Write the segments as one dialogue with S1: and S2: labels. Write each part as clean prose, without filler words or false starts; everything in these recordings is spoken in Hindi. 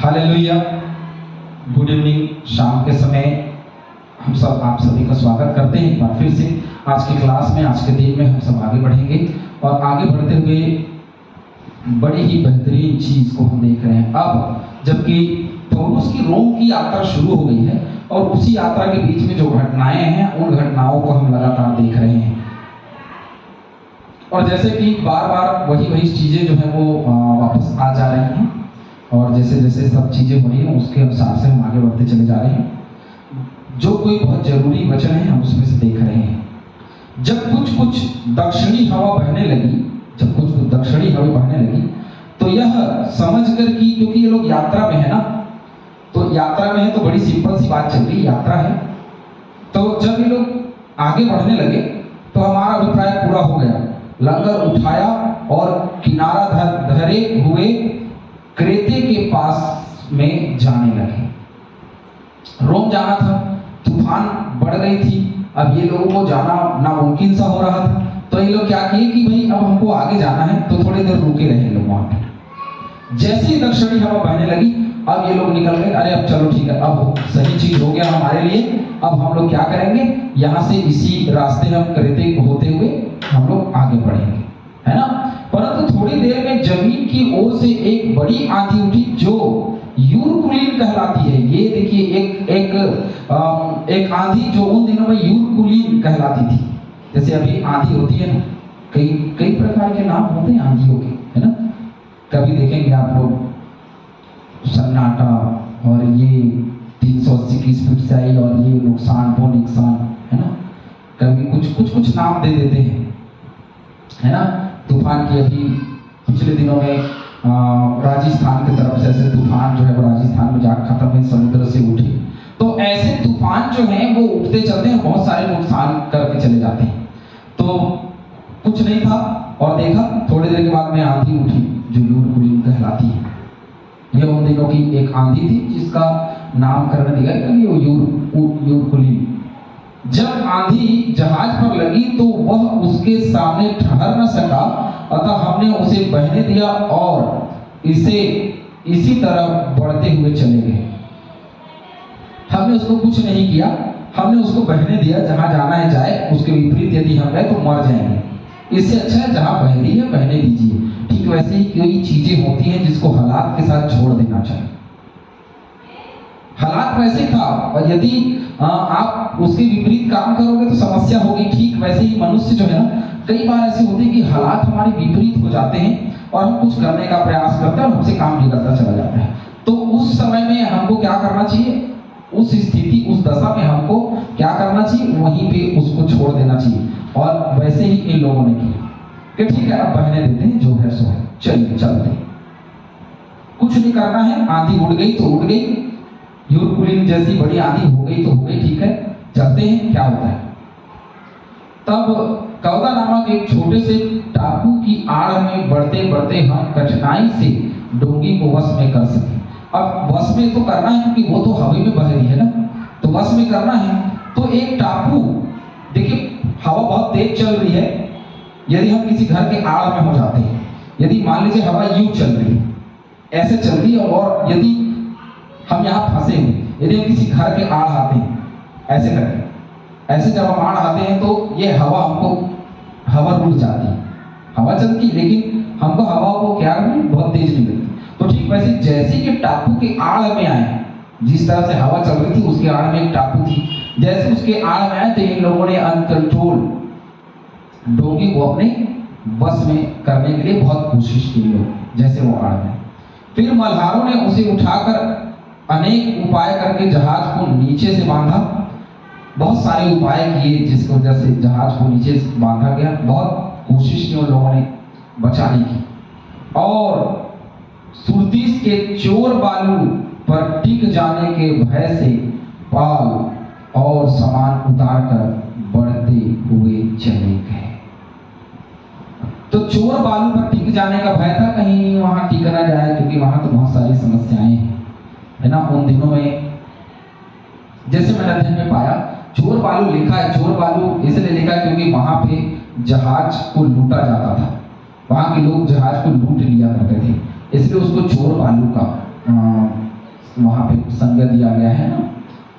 S1: हालेलुया। Good evening. शाम के समय हम सब आप सभी का स्वागत करते हैं एक बार फिर से आज की क्लास में। आज के दिन में हम सब आगे बढ़ेंगे और आगे बढ़ते हुए बड़ी ही बेहतरीन चीज को हम देख रहे हैं। अब जबकि पौलुस की रोम की यात्रा शुरू हो गई है और उसी यात्रा के बीच में जो घटनाएं हैं उन घटनाओं को हम लगातार देख रहे हैं। और जैसे कि बार बार वही चीजें जो है वो वापस आ जा रही हैं और जैसे जैसे सब चीजें हो रही हैं उसके अनुसार से हम आगे बढ़ते चले जा रहे हैं। जो कोई बहुत जरूरी वचन है हम उसमें से देख रहे हैं। जब कुछ दक्षिणी हवा बहने लगी, जब कुछ दक्षिणी हवा बहने लगी तो यह समझ कर कि क्योंकि ये लोग यात्रा में है ना, तो यात्रा में है तो बड़ी सिंपल सी बात चल रही, यात्रा है। तो जब ये लोग आगे बढ़ने लगे तो हमारा अभिप्राय पूरा हो गया। लंगर उठाया और किनारा धरे हुए क्रेते के पास में जाने लगे। रोम जाना था, तूफान बढ़ गई थी, अब ये लोगों को जाना नामुमकिन सा हो रहा था। तो ये लोग क्या किए कि भाई अब हमको आगे जाना है, तो थोड़ी देर रुके रहे लोग वहां पे। जैसे ही दक्षिणी हवा बहने लगी अब ये लोग निकल गए, अरे अब चलो ठीक है, अब सही चीज हो गया हमारे लिए। अब हम लोग क्या करेंगे, यहाँ से इसी रास्ते हम क्रेते होते हुए हम लोग आगे बढ़ेंगे, है ना। परंतु थोड़ी देर में जमीन की ओर से एक बड़ी आंधी उठी जो यूरकुलीन कहलाती है। ये देखिए एक आंधी जो उन दिनों में यूरकुलीन कहलाती थी। जैसे अभी आंधी होती है ना, कई प्रकार के नाम होते हैं आंधियों के, है ना। कभी देखेंगे आप लोग सन्नाटा और ये 380 की स्पीड से आई और ये नुकसान वो नुकसान, है ना। कभी कुछ नाम दे देते हैं, है ना। तूफान की अभी पिछले दिनों में राजस्थान की तरफ से ऐसे तूफान जो है वो राजस्थान में जाकर खत्म हुए, समुद्र से उठे। तो ऐसे तूफान जो हैं वो उठते चलते हैं, बहुत सारे नुकसान करके चले जाते हैं। तो कुछ नहीं था और देखा थोड़ी देर के बाद में आंधी उठी जो यूरकुलीन कहलाती है। यह उन दिनों की एक आंधी थी जिसका नामकरण दिया गया यूरकुलीन। जब आंधी जहाज पर लगी तो वह उसके सामने ठहर न सका, अतः हमने उसे बहने दिया और इसे इसी तरह बढ़ते हुए चले गए। हमने उसको कुछ नहीं किया, हमने उसको बहने दिया, जहां जाना है जाए, उसके विपरीत यदि हम गए तो मर जाएंगे। इससे अच्छा है जहां बह रही है बहने दीजिए। ठीक वैसे ही कई चीजें होती हैं जिसको हालात के साथ छोड़ देना चाहिए। हालात वैसे था और यदि आप उसके विपरीत काम करोगे तो समस्या होगी। ठीक वैसे ही मनुष्य जो है ना, कई बार ऐसे होते हैं कि हालात हमारे विपरीत हो जाते हैं और हम कुछ करने का प्रयास करते हैं और हमसे काम बिगड़ता चला जाता है। तो उस समय में हमको क्या करना चाहिए, उस स्थिति उस दशा में हमको क्या करना चाहिए, वहीं पे उसको छोड़ देना चाहिए। और वैसे ही इन लोगों ने किया कि ठीक है अब बहने देते हैं, जो है सो है, चलिए चलते हैं, कुछ नहीं करना है। आंधी उड़ गई तो उड़ गई, यूरकुलीन जैसी बड़ी आंधी हो गई तो हो गई, ठीक है चलते हैं, क्या होता है। तब कौदा नामक एक छोटे से टापू की आड़ में बढ़ते बढ़ते हम कठिनाई से डोंगी को वश में कर सके। अब वश में तो करना है क्योंकि वो तो हवा में बह रही है ना, तो वश में करना है। तो एक टापू, देखिए हवा बहुत तेज चल रही है, यदि हम किसी घर के आड़ में हो जाते हैं, यदि मान लीजिए हवा यूं चल रही है, ऐसे चल रही है, और यदि हम यहाँ फंसे हुए, यदि हम किसी घर के आड़ आते हैं ऐसे करके, ऐसे जब हम आड़ आते हैं तो ये हवा रुक जाती है, हवा चलती है लेकिन हमको हवा को क्या करनी, बहुत तेज नहीं लगती। तो ठीक वैसे जैसे कि टापू के आड़ में आए, जिस तरह से हवा चल रही थी उसके आड़ में एक टापू थी, जैसे उसके आड़ में आए तो इन लोगों ने अनकंट्रोल डोंगी को अपने बस में करने के लिए बहुत कोशिश की लोग, जैसे वो आड़ में। फिर मल्हारों ने उसे उठाकर अनेक उपाय करके जहाज को नीचे से बांधा। बहुत सारे उपाय किए जिसकी वजह से जहाज को नीचे से बांधा गया। बहुत कोशिश की उन लोगों ने बचाने की, और सुरतीस के चोर बालू पर टिक जाने के भय से पाल और सामान उतार कर बढ़ते हुए चले गए। तो चोर बालू पर टिक जाने का भय था, कहीं वहां टिक ना जाए, क्योंकि वहां तो बहुत सारी समस्याएं हैं, है ना। उन दिनों में जैसे मैंने अध्ययन में पाया, चोर बालू लिखा है, चोर बालू इसलिए लिखा है क्योंकि वहां पे जहाज को लूटा जाता था, वहां के लोग जहाज को लूट लिया करते थे, इसलिए उसको चोर बालू का वहाँ पे संग दिया गया है ना,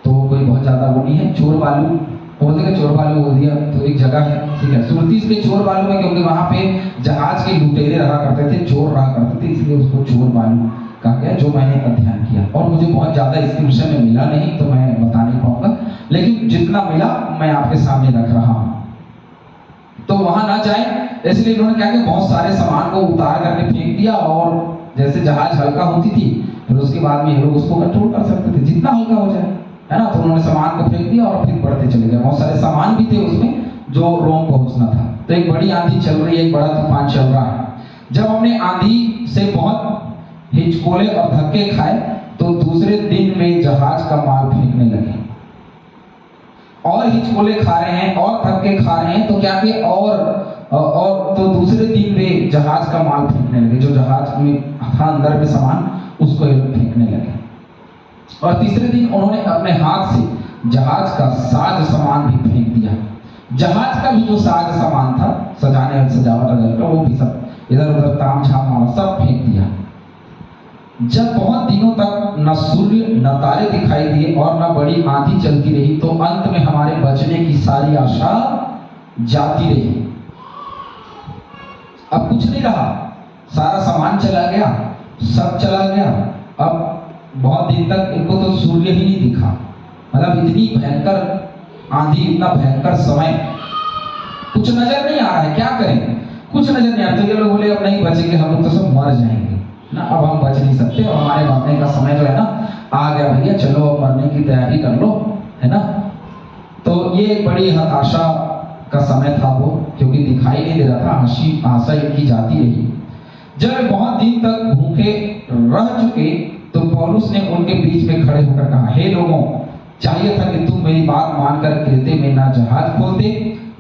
S1: तो कोई बहुत ज़्यादा वो नहीं है। चोर बालू बोलते हैं, चोर बालू बोल दिया तो एक जगह है, ठीक है, सुरतीस के चोर बालू में, क्योंकि वहाँ पे जहाज के लुटेरे रहा करते थे, चोर रहा करते थे, इसलिए उसको चोर बालू कहा गया, जो मैंने अध्ययन किया। और मुझे बहुत ज़्यादा इसके विषय में मिला नहीं तो मैं बता नहीं पाऊंगा, लेकिन जितना मिला मैं आपके सामने रख रहा हूँ। तो वहां ना जाए इसलिए इन्होंने क्या किया, बहुत सारे सामान को उतार करके फेंक दिया, और जैसे जहाज हल्का होती थी फिर उसके बाद में ये लोग उसको कंट्रोल कर सकते थे जितना हल्का हो जाए, है ना। तो उन्होंने सामान को फेंक दिया और फिर बढ़ते चले गए। बहुत सारे सामान भी थे उसमें जो रोम पहुंचना था। तो एक बड़ी आंधी चल रही है, एक बड़ा तूफान चल रहा है। जब हमने आंधी से बहुत हिचकोले और धक्के खाए तो दूसरे दिन में जहाज का माल फेंकने लगे, और हिचकोले खा रहे हैं और धक्के खा रहे हैं, तो क्या कि और तो दूसरे दिन वे जहाज का माल फेंकने लगे, जो जहाज में था अंदर में सामान उसको ये लोग फेंकने लगे। और तीसरे दिन उन्होंने अपने हाथ से जहाज का साज सामान भी फेंक दिया। जहाज का भी जो साज सामान था, सजाने और सजावट का, वो भी सब इधर उधर ताम झाम वाला सब फेंक दिया। जब बहुत दिनों तक न सूर्य न तारे दिखाई दिए और न बड़ी आंधी चलती रही, तो अंत में हमारे बचने की सारी आशा जाती रही। अब कुछ नहीं रहा, सारा सामान चला गया, सब चला गया। अब बहुत दिन तक इनको तो सूर्य ही नहीं दिखा, मतलब इतनी भयंकर आंधी, इतना भयंकर समय, कुछ नजर नहीं आ रहा है। क्या करें, कुछ नजर नहीं आता। तो ये लोग बोले अब नहीं बचेंगे, हम लोग तो सब मर जाएंगे ना, अब हम बच नहीं सकते, और हमारे मरने का समय जो है ना आ गया भैया, चलो अब मरने की तैयारी कर लो, है ना। तो ये एक बड़ी हताशा का समय था वो, क्योंकि दिखाई नहीं दे रहा था, आशा इनकी जाती रही। जब बहुत दिन तक भूखे रह चुके तो पौलुस ने उनके बीच में खड़े होकर कहा, हे लोगों, चाहिए था कि तुम मेरी बात मानकर क्रेते में ना जहाज खोलते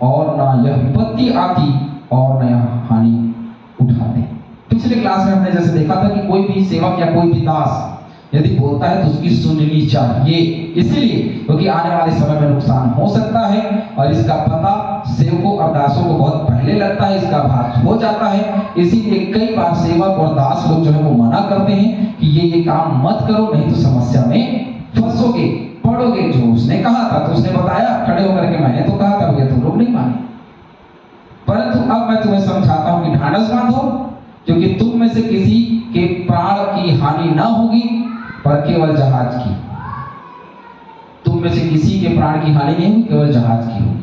S1: और ना यह विपत्ति आती और न यह हानि उठाते। पिछले क्लास में हमने जैसे देखा था कि कोई भी सेवक या कोई भी दास यदि बोलता है तो उसकी सुननी चाहिए, इसलिए क्योंकि आने वाले समय में नुकसान हो सकता है, और इसका पता सेवकों और दासों को बहुत पहले लगता है, इसका भास हो जाता है। इसीलिए कई बार सेवक और दास लोग जो है वो मना करते हैं कि ये काम मत करो, नहीं तो समस्या में फंसोगे, पड़ोगे। जो उसने कहा था तो उसने बताया खड़े होकर के, मैंने तो कहा था भैया, तुम लोग नहीं माने। परंतु अब मैं तुम्हें समझाता हूं कि ढांढस बांधो, क्योंकि तुम में से किसी के प्राण की हानि ना होगी, पर केवल जहाज की। तुम में से किसी के प्राण की हानि नहीं होगी, केवल जहाज की होगी।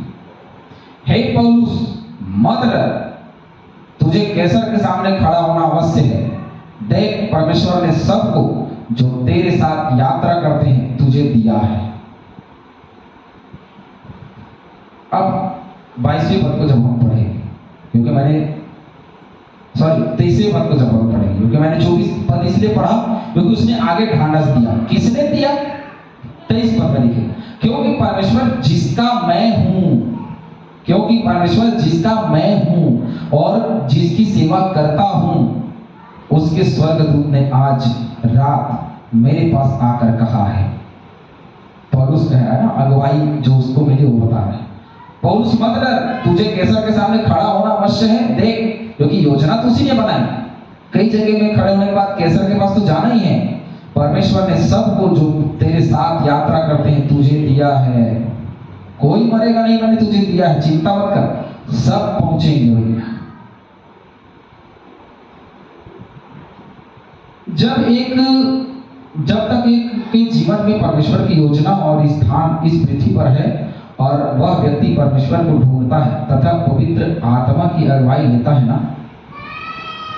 S1: हे पौलुस, मत डर, तुझे कैसर के सामने खड़ा होना अवश्य है। देख, परमेश्वर ने सबको जो तेरे साथ यात्रा करते हैं तुझे दिया है। अब 22वें पद को जब हम पढ़ेंगे, क्योंकि मैंने 23वें पद को जब हम पढ़ेंगे, क्योंकि मैंने 24 पद इसलिए पढ़ा क्योंकि उसने आगे ढांढस दिया। किसने दिया? 23 पद में लिखे, क्योंकि परमेश्वर जिसका मैं हूं, क्योंकि परमेश्वर जिसका मैं हूं और जिसकी सेवा करता हूं, उसके स्वर्गदूत ने आज रात मेरे पास आकर कहा है। पौलुस कह रहा है ना, अगुवाई जो उसको मिली वो बता रहे हैं। पौलुस मत डर, तुझे कैसर के सामने खड़ा होना अवश्य है। देख, क्योंकि योजना तो उसी ने बनाई, कई जगह में खड़े होने के बाद कैसर के पास तो जाना ही है। परमेश्वर ने सबको जो तेरे साथ यात्रा करते हैं तुझे दिया है। कोई मरेगा नहीं, मैंने तुझे दिया है, चिंता मत कर, सब पहुंचेंगे भैया। जब तक एक के जीवन में परमेश्वर की योजना और स्थान इस पृथ्वी पर है और वह व्यक्ति परमेश्वर को ढूंढता है तथा पवित्र आत्मा की अगुवाई लेता है ना,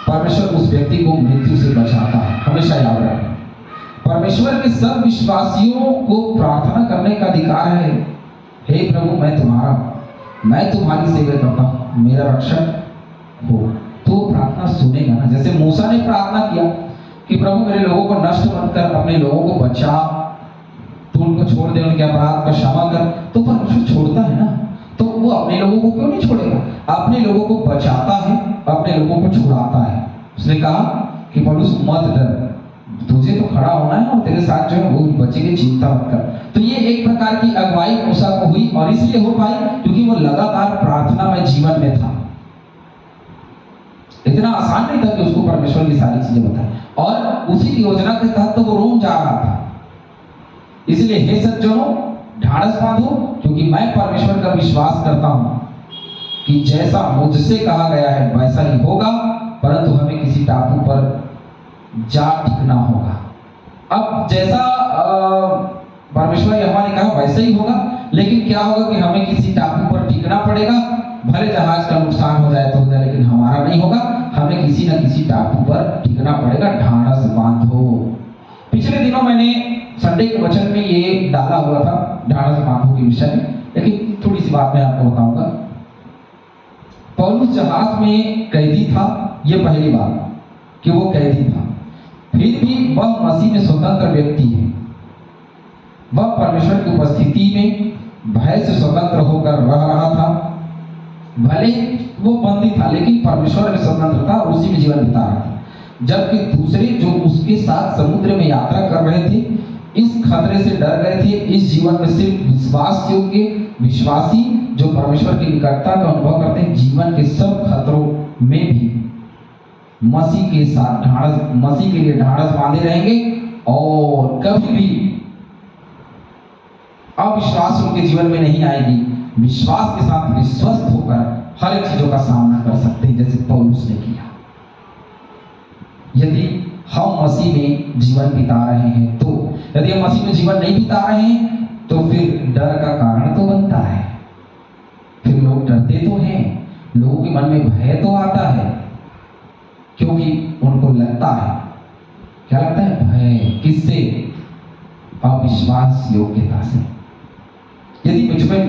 S1: परमेश्वर उस व्यक्ति को मृत्यु से बचाता है। हमेशा याद रखें, परमेश्वर के सब विश्वासियों को प्रार्थना करने का अधिकार है। हे प्रभु, मैं तुम्हारी सेवा करता हूँ, मेरा रक्षक हो। तो प्रार्थना सुनेगा ना। जैसे मूसा ने प्रार्थना किया कि प्रभु मेरे लोगों को नष्ट मत कर, अपने लोगों को बचा, तू उनको छोड़ दे, उनके अपराध का क्षमा कर। तो परमेश्वर छोड़ता है ना, तो वो अपने लोगों को क्यों नहीं छोड़ेगा? अपने लोगों को बचाता है, अपने लोगों को छुड़ाता है। उसने कहा कि पौलुस मत डर, तुझे तो खड़ा होना है और तेरे साथ जो है वो बचेंगे, चिंता मत कर। तो ये एक प्रकार की अगुवाई मूसा को हुई, और इसलिए हो पाई क्योंकि वो लगातार प्रार्थना में जीवन में था। इतना आसान नहीं था कि उसको परमेश्वर की सारी चीजें बताए, और उसी की योजना के तहत तो वो रोम जा रहा था। इसलिए हे सज्जनों, ढाढ़स बांधो, क्योंकि मैं परमेश्वर का विश्वास करता हूं कि जैसा मुझसे कहा गया है वैसा ही होगा, परंतु हमें किसी टापू पर जा टिकना होगा। अब जैसा परमेश्वर यहोवा ने कहा वैसे ही होगा, लेकिन क्या होगा कि हमें किसी टापू पर टिकना पड़ेगा। भले जहाज का नुकसान हो जाए तो हो जाए, लेकिन हमारा नहीं होगा। हमें किसी न किसी टापू पर टिकना पड़ेगा। ढाढ़स बांधो। पिछले दिनों मैंने संडे के वचन में ये डाला हुआ था ढाढ़स बांधो के विषय में, लेकिन थोड़ी सी बात मैं आपको बताऊंगा। पौलुस जहाज में कैदी था, ये पहली बात कि वो कैदी था, फिर भी वह मसीह में स्वतंत्र व्यक्ति है। वह परमेश्वर की उपस्थिति में भय से स्वतंत्र होकर रह रहा था। भले वो बंदी था, लेकिन परमेश्वर में स्वतंत्र था और उसी में जीवन बिता रहा था। जबकि दूसरे जो उसके साथ समुद्र में यात्रा कर रहे थे, इस खतरे से डर गए थे। इस जीवन में सिर्फ विश्वास योग्य विश्वासी जो परमेश्वर की निकटता का अनुभव करते हैं, जीवन के सब खतरों में भी मसीह के साथ मसीह के लिए ढाढ़स बांधे रहेंगे, और कभी भी अविश्वास उनके जीवन में नहीं आएगी। विश्वास के साथ विश्वस्त होकर हर एक चीजों का सामना कर सकते हैं, जैसे पौलुस ने किया। यदि हम मसीह में जीवन बिता रहे हैं तो, यदि हम मसीह में जीवन नहीं बिता रहे हैं तो फिर डर का कारण तो बनता है। फिर लोग डरते तो हैं, लोगों के मन में भय तो आता है, क्योंकि उनको लगता है, क्या लगता है? भय। किससे? अविश्वास योग्यता से। यदि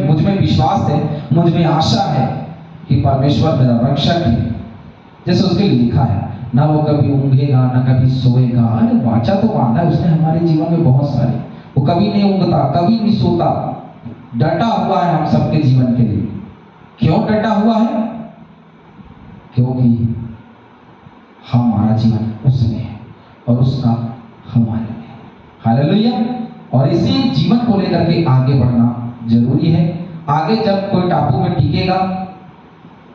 S1: मुझ में विश्वास है, मुझ में आशा है कि परमेश्वर मेरा रक्षक है, जैसे उसके लिए लिखा है, ना वो कभी ऊँघेगा ना कभी सोएगा। अरे वाचा तो बांधा है उसने हमारे जीवन में बहुत सारे। वो कभी नहीं ऊँघता, कभी नहीं सोता, डटा हुआ है हम सबके जीवन के लिए। क्यों डटा हुआ है? क्योंकि हमारा जीवन उसमें है और उसका हमारे में है। हालेलुया। और इसी जीवन को लेकर के आगे बढ़ना जरूरी है। आगे जब कोई टापू में टिकेगा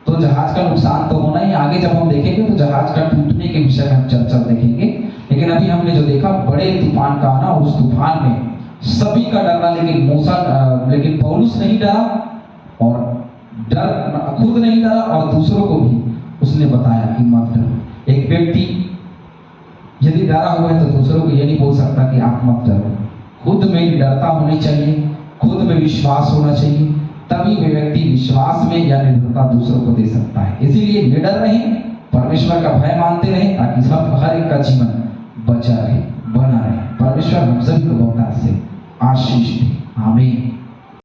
S1: तो जहाज का नुकसान तो होना ही। आगे जब हम देखेंगे तो जहाज का टूटने के विषय में हम चर्चा देखेंगे, लेकिन अभी हमने जो देखा बड़े तूफान का आना, उस तूफान में सभी का डरना, लेकिन पौलुस नहीं डरा, और खुद नहीं डरा और दूसरों को भी उसने बताया कि मत डरो। एक व्यक्ति यदि डरा हुआ है तो दूसरों को ये नहीं बोल सकता कि आप मत डरो। खुद में डरता होनी चाहिए, खुद में विश्वास होना चाहिए, तभी वे व्यक्ति विश्वास में या निर्भरता दूसरों को दे सकता है। इसीलिए निडर रहें, परमेश्वर का भय मानते रहें, ताकि सब हर एक का जीवन बचा रहे, बना रहे। परमेश्वर हम सभी को बहुत से आशीष दे। आमीन।